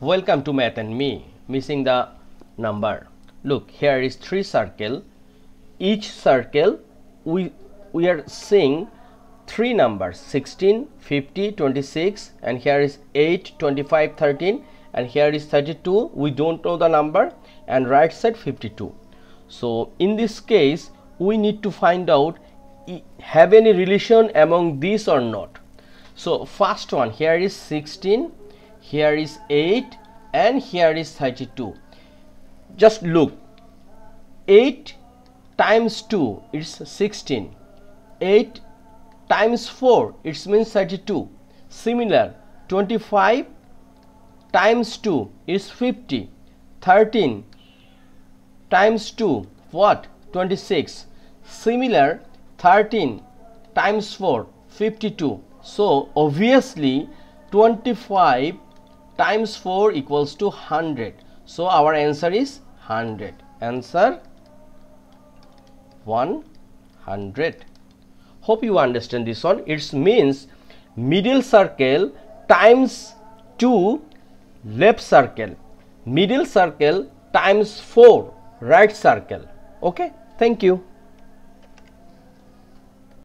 Welcome to Math and Me. Missing the number. Look, here is 3 circle. Each circle we are seeing 3 numbers 16, 50, 26, and here is 8, 25, 13, and here is 32. We don't know the number, and right side 52. So in this case we need to find out have any relation among these or not. So first one, here is 16, here is 8, and here is 32. Just look, 8 times 2 is 16, 8 times 4 it means 32. Similar, 25 times 2 is 50, 13 times 2 what? 26. Similar, 13 times 4 52. So obviously 25 times 4 equals to 100. So our answer is 100. Answer 100. Hope you understand this one. It means middle circle times 2 left circle, middle circle times 4 right circle. Okay, thank you.